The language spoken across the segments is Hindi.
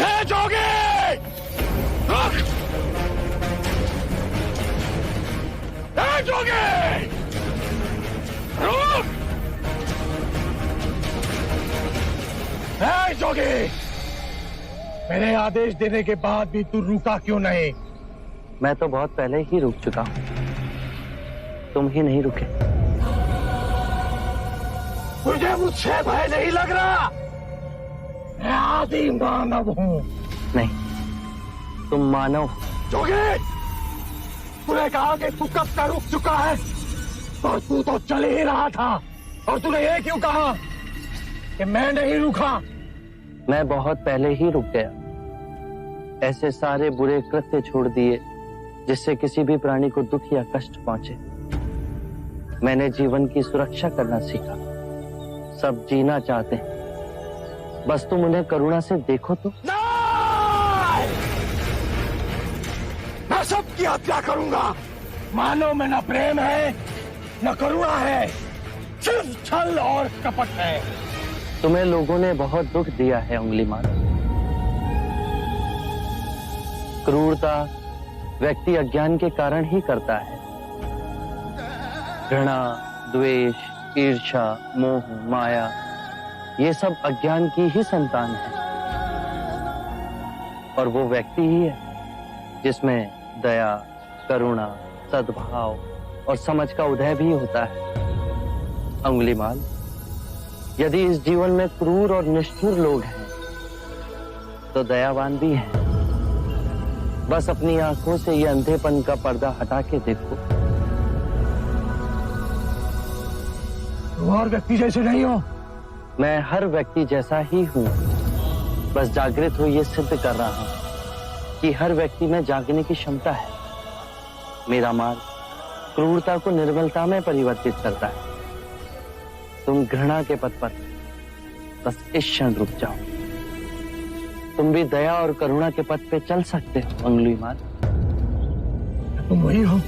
ए जोगी, रुक! ए जोगी, रुक! ए जोगी, मेरे आदेश देने के बाद भी तू रुका क्यों नहीं? मैं तो बहुत पहले ही रुक चुका हूं, तुम ही नहीं रुके। मुझे मुझसे भय नहीं लग रहा। मैं आदि मानव हूं। नहीं, तुम मानव हो। जोगी, तूने कहा कि तू कब का रुक चुका है, और तू तो चल ही रहा था, और तूने ये क्यों कहा कि मैं नहीं रुका? मैं बहुत पहले ही रुक गया। ऐसे सारे बुरे कृत्य छोड़ दिए जिससे किसी भी प्राणी को दुख या कष्ट पहुंचे। मैंने जीवन की सुरक्षा करना सीखा। सब जीना चाहते हैं, बस तुम उन्हें करुणा से देखो तो। नहीं! मैं सबकी हत्या करूंगा। मानो में न प्रेम है न करुणा है, सिर्फ छल और कपट है। तुम्हें लोगों ने बहुत दुख दिया है अंगुलीमाल। क्रूरता व्यक्ति अज्ञान के कारण ही करता है। घृणा, द्वेष, ईर्ष्या, मोह, माया, ये सब अज्ञान की ही संतान है। और वो व्यक्ति ही है जिसमें दया, करुणा, सद्भाव और समझ का उदय भी होता है। अंगुलीमाल, यदि इस जीवन में क्रूर और निष्ठुर लोग हैं, तो दयावान भी हैं। बस अपनी आंखों से ये अंधेपन का पर्दा हटा के देखो। तुम और व्यक्ति जैसे नहीं हो। मैं हर व्यक्ति जैसा ही हूं, बस जागृत हो ये सिद्ध कर रहा हूं कि हर व्यक्ति में जागने की क्षमता है। मेरा मार्ग क्रूरता को निर्मलता में परिवर्तित करता है। तुम घृणा के पथ पर बस इस क्षण रुक जाओ। तुम भी दया और करुणा के पथ पे चल सकते हो अंगुलीमाल। तुम वही हो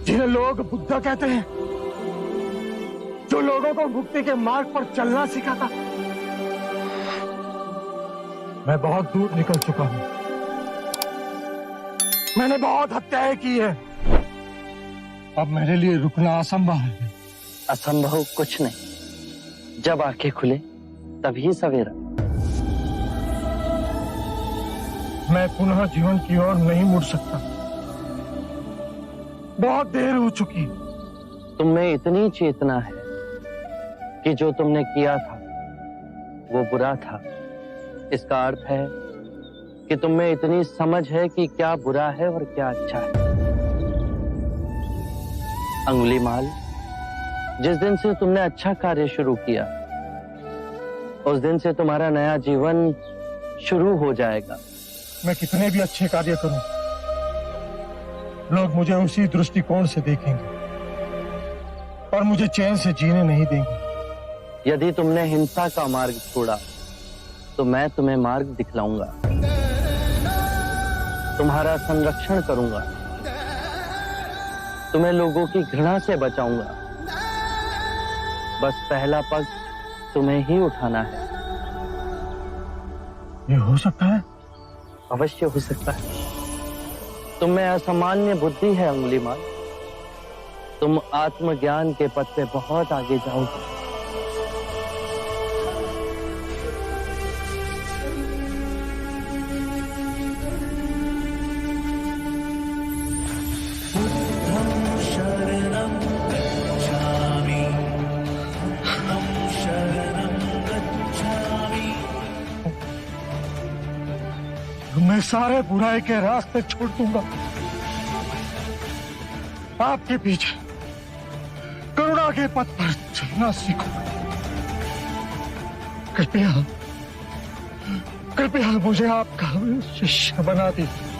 जिन्हें लोग बुद्धा कहते हैं, जो लोगों को मुक्ति के मार्ग पर चलना सिखाता। मैं बहुत दूर निकल चुका हूं। मैंने बहुत हत्याएं की है। अब मेरे लिए रुकना असंभव है। असंभव कुछ नहीं। जब आंखें खुले तभी सवेरा। मैं पुनः जीवन की ओर नहीं मुड़ सकता। बहुत देर हो चुकी। तुम में इतनी चेतना है कि जो तुमने किया था वो बुरा था। इसका अर्थ है कि तुम में इतनी समझ है कि क्या बुरा है और क्या अच्छा है। अंगुलीमाल, जिस दिन से तुमने अच्छा कार्य शुरू किया, उस दिन से तुम्हारा नया जीवन शुरू हो जाएगा। मैं कितने भी अच्छे कार्य करूं, लोग मुझे उसी दृष्टिकोण से देखेंगे और मुझे चैन से जीने नहीं देंगे। यदि तुमने हिंसा का मार्ग छोड़ा, तो मैं तुम्हें मार्ग दिखलाऊंगा। तुम्हारा संरक्षण करूंगा। तुम्हें लोगों की घृणा से बचाऊंगा। बस पहला पग तुम्हें ही उठाना है। ये हो सकता है? अवश्य हो सकता है। तुम में असामान्य बुद्धि है अंगुलीमाल। तुम आत्मज्ञान के पथ पे बहुत आगे जाओगे। मैं सारे बुराई के रास्ते छोड़ दूंगा। आपके पीछे करुणा के पथ पर चलना सीखूंगा। कृपया कृपया मुझे आपका शिष्य बना दीजिए।